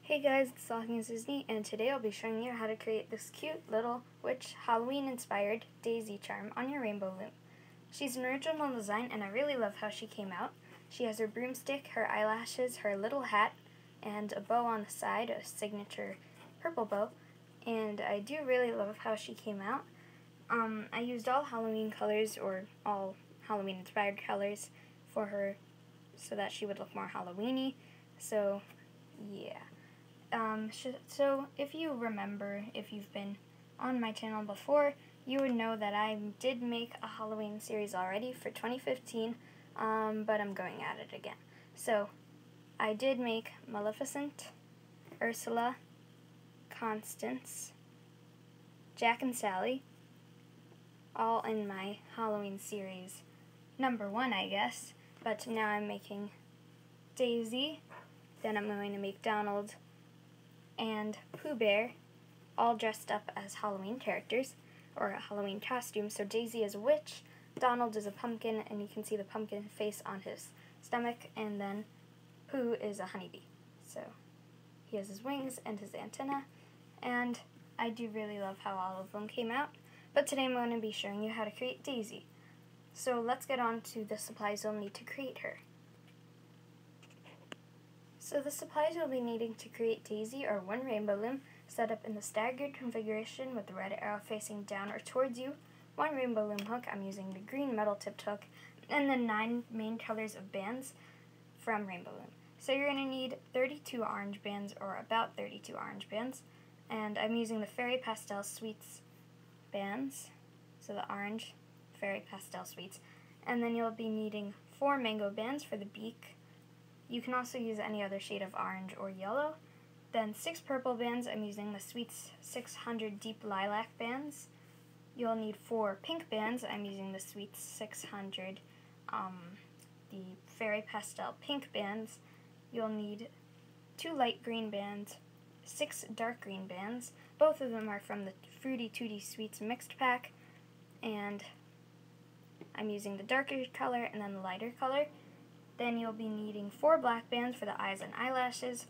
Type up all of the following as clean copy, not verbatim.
Hey guys, it's Talking Disney, and today I'll be showing you how to create this cute little witch Halloween-inspired daisy charm on your rainbow loom. She's an original design, and I really love how she came out. She has her broomstick, her eyelashes, her little hat, and a bow on the side, a signature purple bow, and I do really love how she came out. I used all Halloween colors, or all Halloween-inspired colors, for her so that she would look more Halloween-y, so yeah. So if you remember, if you've been on my channel before, you would know that I did make a Halloween series already for 2015, but I'm going at it again. So I did make Maleficent, Ursula, Constance, Jack and Sally, all in my Halloween series #1, I guess, but now I'm making Daisy, then I'm going to make Donald and Pooh Bear, all dressed up as Halloween characters, or a Halloween costume. So Daisy is a witch, Donald is a pumpkin, and you can see the pumpkin face on his stomach, and then Pooh is a honeybee. So he has his wings and his antenna, and I do really love how all of them came out. But today I'm going to be showing you how to create Daisy. So let's get on to the supplies you'll need to create her. So the supplies you'll be needing to create Daisy are one rainbow loom set up in the staggered configuration with the red arrow facing down or towards you, one rainbow loom hook, I'm using the green metal tipped hook, and then 9 main colors of bands from rainbow loom. So you're going to need 32 orange bands, or about 32 orange bands, and I'm using the Fairy Pastel Sweets bands, so the orange Fairy Pastel Sweets, and then you'll be needing 4 mango bands for the beak. You can also use any other shade of orange or yellow. Then 6 purple bands, I'm using the Sweets 600 Deep Lilac bands. You'll need 4 pink bands, I'm using the Sweets 600, the Fairy Pastel Pink bands. You'll need 2 light green bands, 6 dark green bands. Both of them are from the Fruity Tooty Sweets mixed pack, and I'm using the darker color and then the lighter color. Then you'll be needing 4 black bands for the eyes and eyelashes,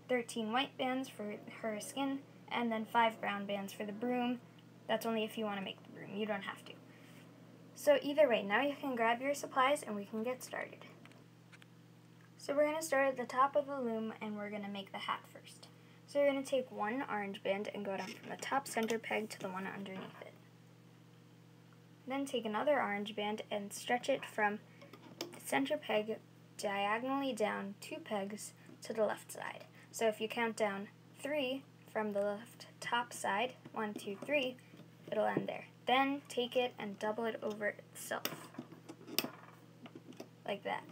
13 white bands for her skin, and then 5 brown bands for the broom. That's only if you want to make the broom. You don't have to. So either way, now you can grab your supplies and we can get started. So we're going to start at the top of the loom and we're going to make the hat first. So you're going to take 1 orange band and go down from the top center peg to the one underneath it. Then take another orange band and stretch it from center peg diagonally down 2 pegs to the left side. So if you count down 3 from the left top side, 1, 2, 3, it'll end there. Then take it and double it over itself, like that.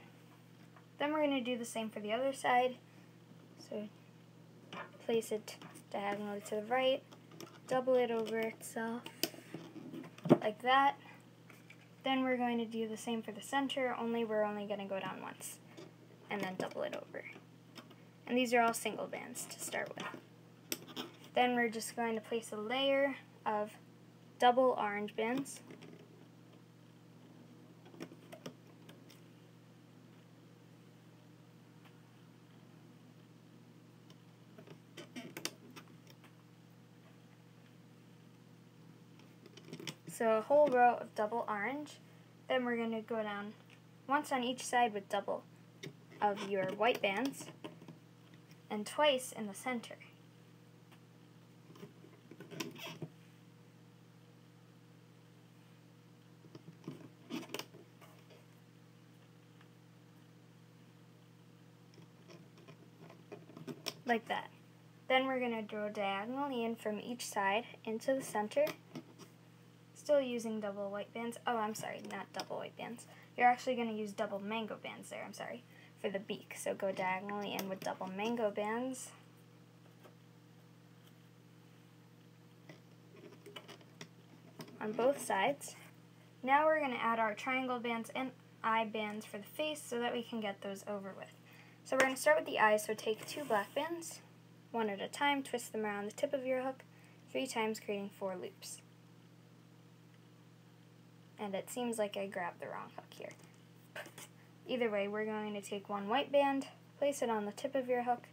Then we're going to do the same for the other side. So place it diagonally to the right, double it over itself, like that. Then we're going to do the same for the center, only we're only going to go down once, and then double it over. And these are all single bands to start with. Then we're just going to place a layer of double orange bands. So a whole row of double orange. Then we're going to go down once on each side with double of your white bands, and twice in the center. Like that. Then we're going to draw diagonally in from each side into the center. Still using double white bands. Oh, I'm sorry, not double white bands. You're actually going to use double mango bands there, I'm sorry, for the beak. So go diagonally in with double mango bands. On both sides. Now we're going to add our triangle bands and eye bands for the face so that we can get those over with. So we're going to start with the eyes, so take 2 black bands, 1 at a time, twist them around the tip of your hook 3 times, creating 4 loops. And it seems like I grabbed the wrong hook here. Either way, we're going to take 1 white band, place it on the tip of your hook,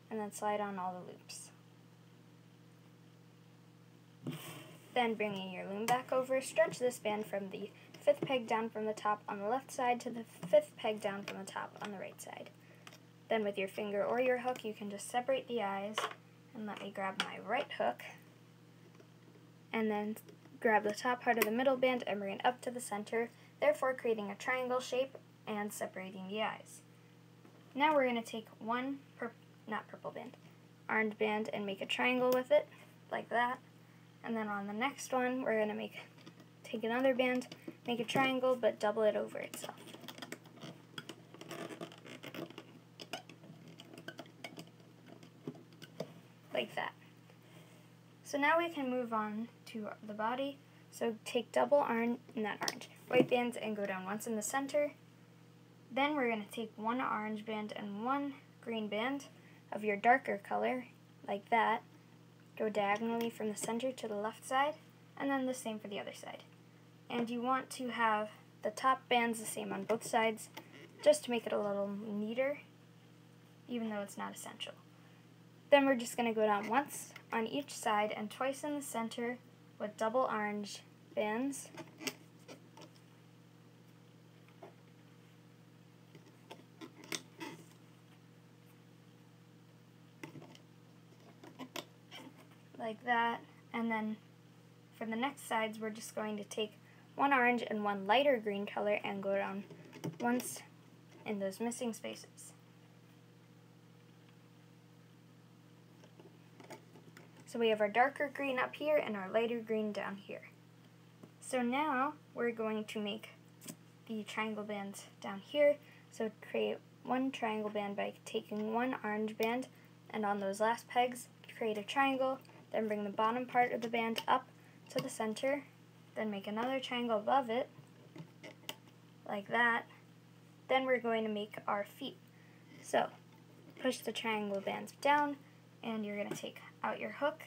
and then slide on all the loops. Then bringing your loom back over, stretch this band from the 5th peg down from the top on the left side to the 5th peg down from the top on the right side. Then with your finger or your hook, you can just separate the eyes, and let me grab my right hook, and then grab the top part of the middle band and bring it up to the center, therefore creating a triangle shape and separating the eyes. Now we're going to take one, orange band and make a triangle with it, like that. And then on the next one, we're going to take another band, make a triangle, but double it over itself. Like that. So now we can move on to the body. So take double white bands and go down once in the center. Then we're going to take one orange band and one green band of your darker color, like that. Go diagonally from the center to the left side, and then the same for the other side. And you want to have the top bands the same on both sides, just to make it a little neater, even though it's not essential. Then we're just going to go down once on each side and twice in the center with double orange bands. Like that. And then for the next sides, we're just going to take one orange and one lighter green color and go down once in those missing spaces. So we have our darker green up here and our lighter green down here. So now we're going to make the triangle bands down here. So create one triangle band by taking one orange band, and on those last pegs, create a triangle, then bring the bottom part of the band up to the center, then make another triangle above it, like that. Then we're going to make our feet. So push the triangle bands down, and you're going to take out your hook,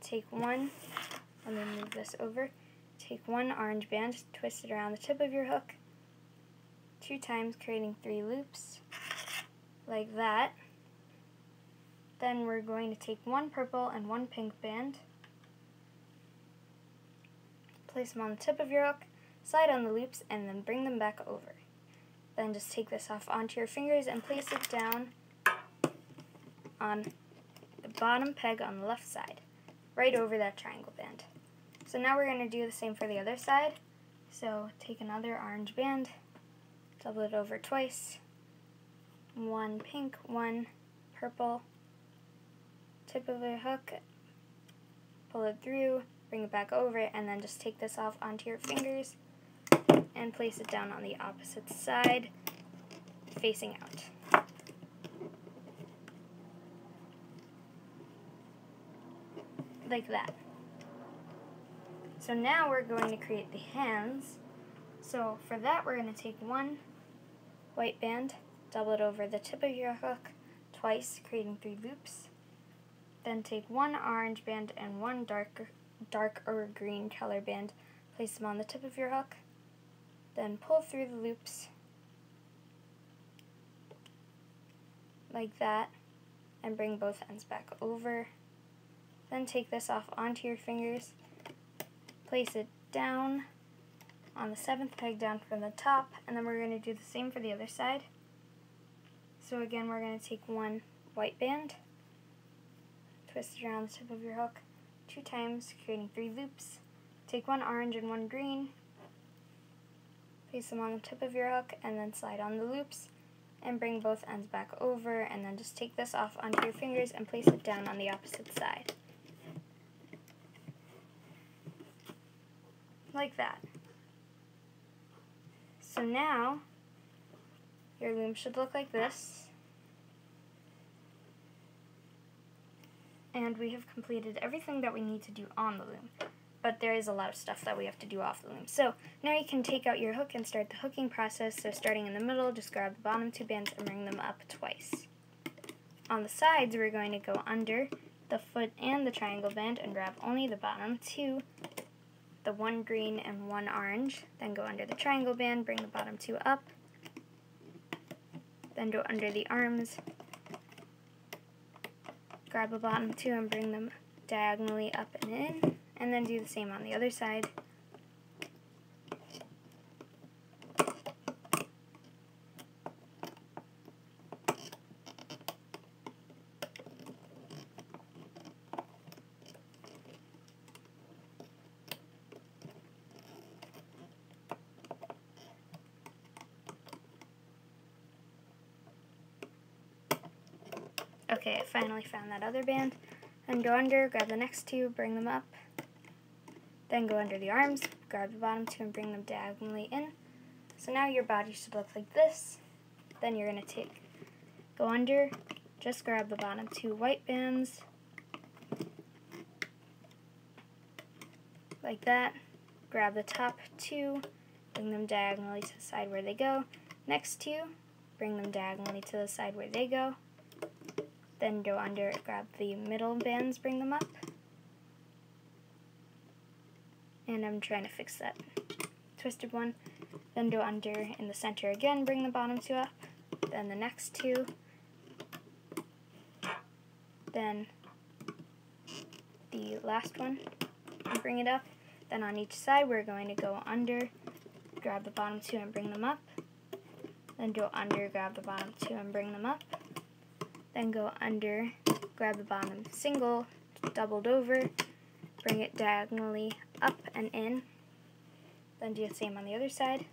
take one, and then move this over, take one orange band, twist it around the tip of your hook 2 times, creating 3 loops, like that. Then we're going to take one purple and one pink band, place them on the tip of your hook, slide on the loops, and then bring them back over. Then just take this off onto your fingers and place it down on the bottom peg on the left side, right over that triangle band. So now we're going to do the same for the other side. So take another orange band, double it over twice, one pink, one purple, tip of the hook, pull it through, bring it back over, and then just take this off onto your fingers and place it down on the opposite side, facing out. Like that. So now we're going to create the hands. So for that, we're going to take one white band, double it over the tip of your hook twice, creating 3 loops. Then take one orange band and one darker green color band, place them on the tip of your hook, then pull through the loops like that, and bring both ends back over. Then take this off onto your fingers, place it down on the 7th peg down from the top, and then we're going to do the same for the other side. So again, we're going to take one white band, twist it around the tip of your hook 2 times, creating 3 loops. Take one orange and one green, place them on the tip of your hook, and then slide on the loops, and bring both ends back over, and then just take this off onto your fingers and place it down on the opposite side. Like that. So now, your loom should look like this. And we have completed everything that we need to do on the loom. But there is a lot of stuff that we have to do off the loom. So now you can take out your hook and start the hooking process. So starting in the middle, just grab the bottom 2 bands and bring them up twice. On the sides, we're going to go under the foot and the triangle band and grab only the bottom 2, the one green and one orange. Then go under the triangle band, bring the bottom 2 up. Then go under the arms grab the bottom two and bring them diagonally up and in, and then do the same on the other side. Okay, I finally found that other band. Then go under, grab the next two, bring them up. Then go under the arms, grab the bottom two and bring them diagonally in. So now your body should look like this. Then you're going to go under, just grab the bottom two white bands, like that. Grab the top two, bring them diagonally to the side where they go. Next two, bring them diagonally to the side where they go. Then go under, grab the middle bands, bring them up. And I'm trying to fix that twisted one. Then go under in the center again, bring the bottom two up. Then the next two. Then the last one, and bring it up. Then on each side we're going to go under, grab the bottom two and bring them up. Then go under, grab the bottom two and bring them up. Then go under, grab the bottom single, doubled over, bring it diagonally up and in. Then do the same on the other side.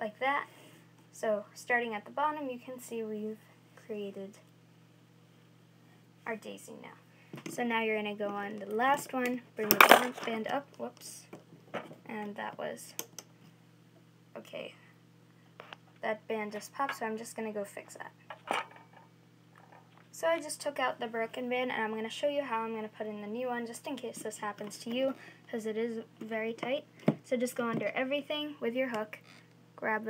Like that. So starting at the bottom, you can see we've created our daisy now. So now you're going to go on the last one, bring the bottom band up, whoops, and that was, okay, that band just popped, so I'm just going to go fix that. So I just took out the broken band, and I'm going to show you how I'm going to put in the new one, just in case this happens to you, because it is very tight. So just go under everything with your hook, grab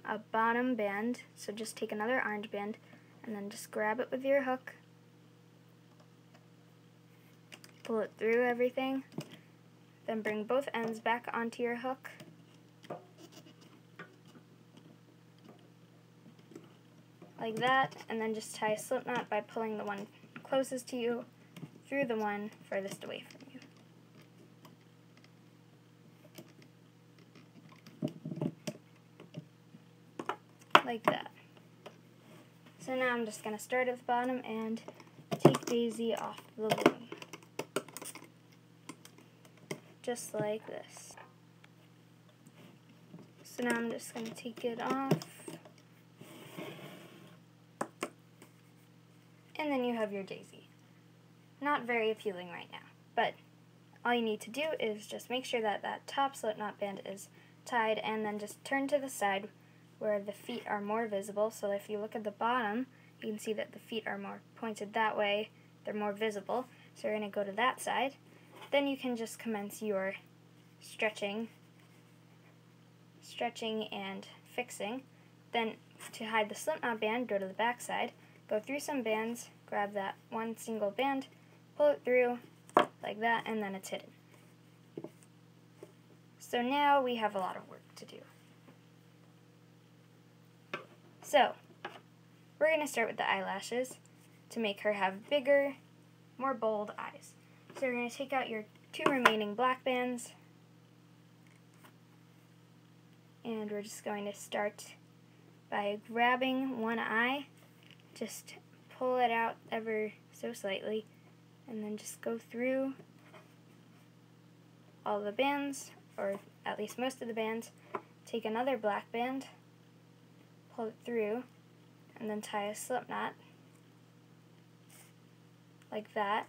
a bottom band, so just take another orange band, and then just grab it with your hook, pull it through everything, then bring both ends back onto your hook. Like that, and then just tie a slip knot by pulling the one closest to you through the one furthest away from you. Like that. So now I'm just going to start at the bottom and take Daisy off the loom. Just like this. So now I'm just going to take it off. And then you have your daisy. Not very appealing right now, but all you need to do is just make sure that that top slip knot band is tied, and then just turn to the side where the feet are more visible. So if you look at the bottom, you can see that the feet are more pointed that way. They're more visible. So you're going to go to that side. Then you can just commence your stretching and fixing. Then to hide the slip knot band, go to the back side, go through some bands, grab that one single band, pull it through like that, and then it's hidden. So now we have a lot of work to do. So we're going to start with the eyelashes to make her have bigger, more bold eyes. So you're going to take out your two remaining black bands, and we're just going to start by grabbing one eye, just pull it out ever so slightly, and then just go through all the bands, or at least most of the bands. Take another black band, pull it through, and then tie a slip knot like that.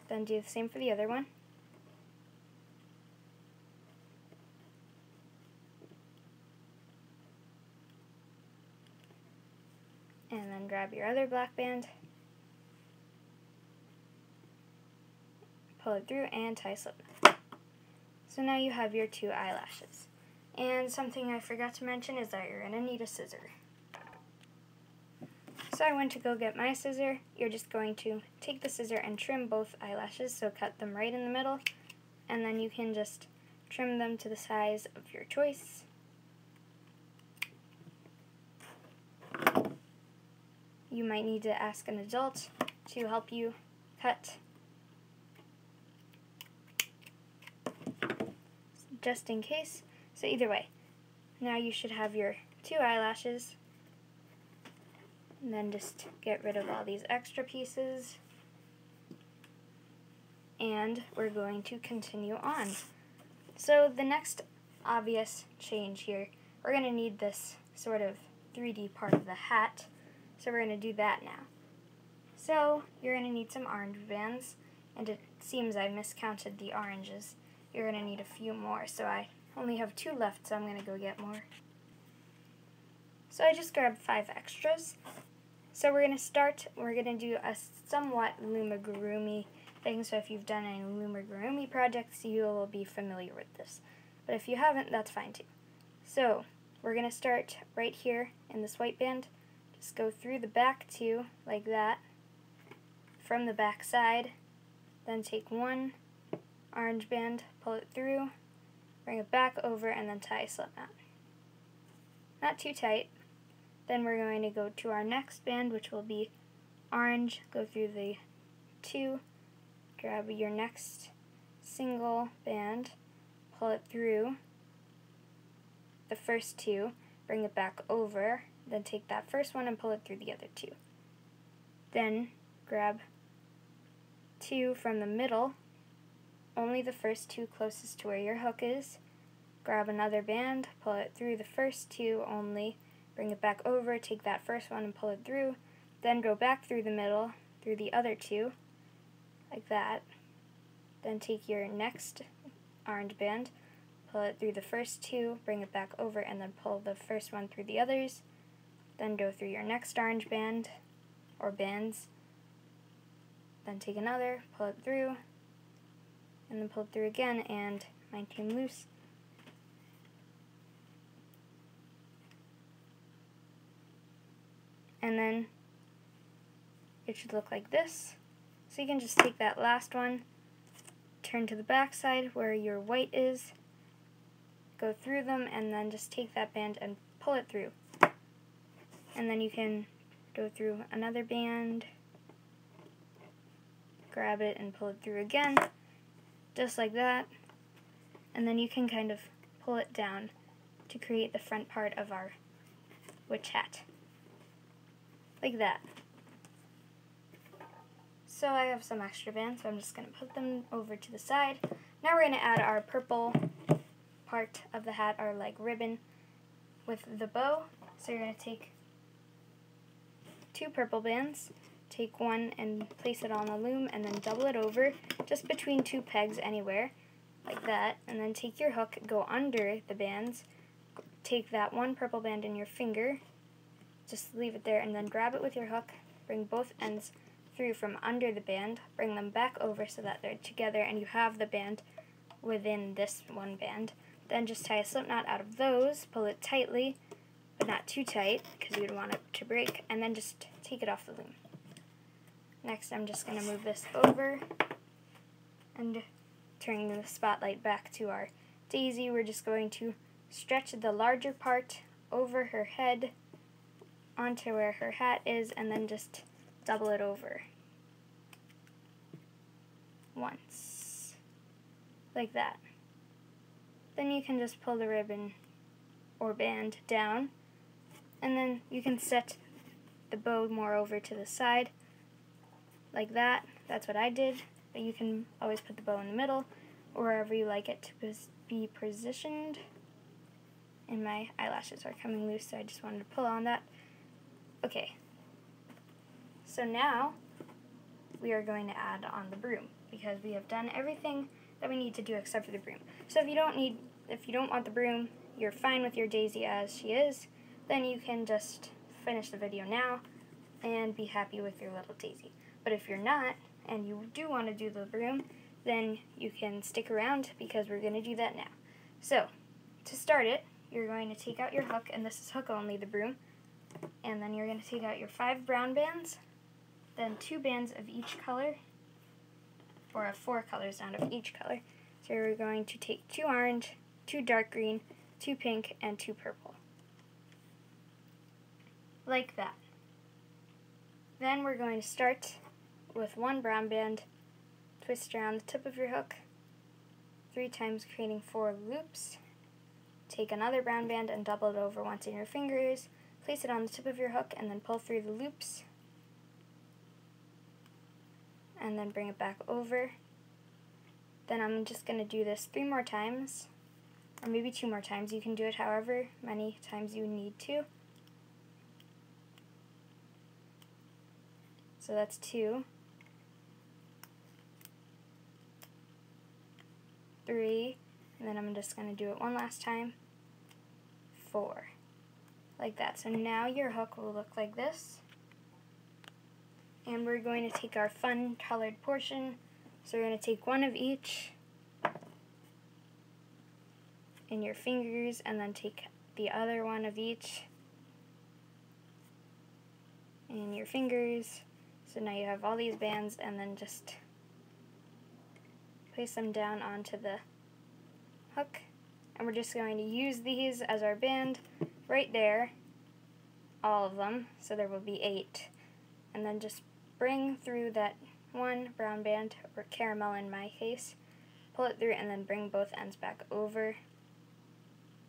Then do the same for the other one. And then grab your other black band, pull it through, and tie a slip knot. So now you have your two eyelashes. And something I forgot to mention is that you're going to need a scissor. So I went to go get my scissor. You're just going to take the scissor and trim both eyelashes, so cut them right in the middle, and then you can just trim them to the size of your choice. You might need to ask an adult to help you cut, just in case. So either way, now you should have your 2 eyelashes, and then just get rid of all these extra pieces, and we're going to continue on. So the next obvious change here, we're going to need this sort of 3D part of the hat, so we're going to do that now. So you're going to need some orange bands, and it seems I miscounted the oranges. You're going to need a few more, so I only have 2 left, so I'm going to go get more. So I just grabbed 5 extras. So we're going to do a somewhat lumigurumi thing, so if you've done any lumigurumi projects, you will be familiar with this. But if you haven't, that's fine too. So we're going to start right here in this white band. Just go through the back 2, like that, from the back side. Then take 1 orange band, pull it through, bring it back over, and then tie a slip knot. Not too tight. Then we're going to go to our next band, which will be orange. Go through the 2, grab your next single band, pull it through the first 2, bring it back over, then take that first one and pull it through the other 2. Then grab 2 from the middle, only the first 2 closest to where your hook is. Grab another band, pull it through the first 2 only, bring it back over, take that first one and pull it through, then go back through the middle, through the other 2, like that. Then take your next orange band, pull it through the first 2, bring it back over, and then pull the first one through the others. Then go through your next orange band, or bands, then take another, pull it through, and then pull it through again, and mine came loose. And then it should look like this. So you can just take that last one, turn to the back side where your white is, go through them, and then just take that band and pull it through. And then you can go through another band, grab it and pull it through again, just like that. And then you can kind of pull it down to create the front part of our witch hat. Like that. So I have some extra bands, so I'm just going to put them over to the side. Now we're going to add our purple part of the hat, our like ribbon, with the bow. So you're going to take 2 purple bands, take 1 and place it on the loom, and then double it over just between 2 pegs anywhere, like that. And then take your hook, go under the bands, take that 1 purple band in your finger, just leave it there, and then grab it with your hook, bring both ends through from under the band, bring them back over so that they're together and you have the band within this 1 band. Then just tie a slip knot out of those, pull it tightly, but not too tight because you would want it to break, and then just take it off the loom. Next I'm just going to move this over and turning the spotlight back to our daisy. We're just going to stretch the larger part over her head onto where her hat is, and then just double it over once, like that. Then you can just pull the ribbon or band down, and then you can set the bow more over to the side, like that. That's what I did, but you can always put the bow in the middle, or wherever you like it to be positioned. And my eyelashes are coming loose, so I just wanted to pull on that. Okay, so now we are going to add on the broom, because we have done everything that we need to do except for the broom. So if you don't want the broom, you're fine with your daisy as she is, then you can just finish the video now and be happy with your little daisy. But if you're not, and you do want to do the broom, then you can stick around because we're going to do that now. So, to start it, you're going to take out your hook, and this is hook only, the broom. And then you're going to take out your 5 brown bands, then 2 bands of each color, or 4 colors out of each color. So we're going to take 2 orange, 2 dark green, 2 pink, and 2 purple. Like that. Then we're going to start with 1 brown band, twist around the tip of your hook 3 times, creating 4 loops. Take another brown band and double it over once in your fingers, place it on the tip of your hook, and then pull through the loops, and then bring it back over. Then I'm just going to do this 3 more times, or maybe 2 more times. You can do it however many times you need to. So that's 2, 3, and then I'm just going to do it one last time, 4, like that. So now your hook will look like this. And we're going to take our fun colored portion. So we're going to take 1 of each in your fingers, and then take the other 1 of each in your fingers. So now you have all these bands, and then just place them down onto the hook. And we're just going to use these as our band right there, all of them, so there will be 8. And then just bring through that 1 brown band, or caramel in my case, pull it through, and then bring both ends back over,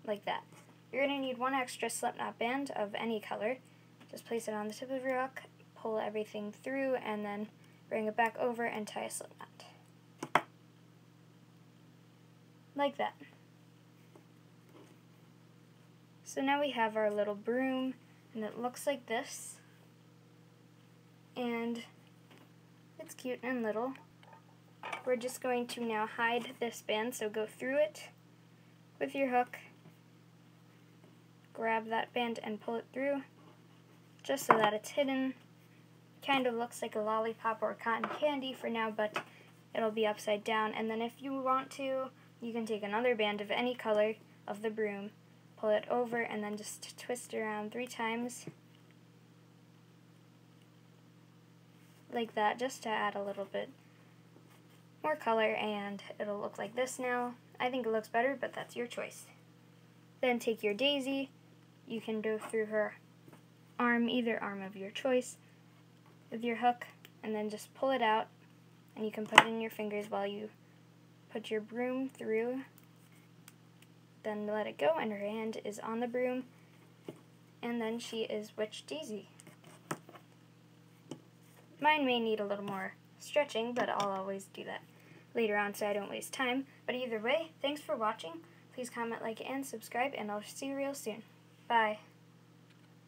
like that. You're going to need 1 extra slipknot band of any color. Just place it on the tip of your hook, pull everything through, and then bring it back over and tie a slipknot. Like that. So now we have our little broom, and it looks like this. And it's cute and little. We're just going to now hide this band, so go through it with your hook, grab that band and pull it through, just so that it's hidden. Kind of looks like a lollipop or cotton candy for now, but it'll be upside down. And then if you want to, you can take another band of any color of the broom, pull it over, and then just twist it around 3 times, like that, just to add a little bit more color, and it'll look like this now. I think it looks better, but that's your choice. Then take your daisy. You can go through her arm, either arm of your choice, with your hook, and then just pull it out, and you can put it in your fingers while you put your broom through. Then let it go, and her hand is on the broom, and then she is Witch Daisy. Mine may need a little more stretching, but I'll always do that later on so I don't waste time. But either way, thanks for watching. Please comment, like, and subscribe, and I'll see you real soon. Bye.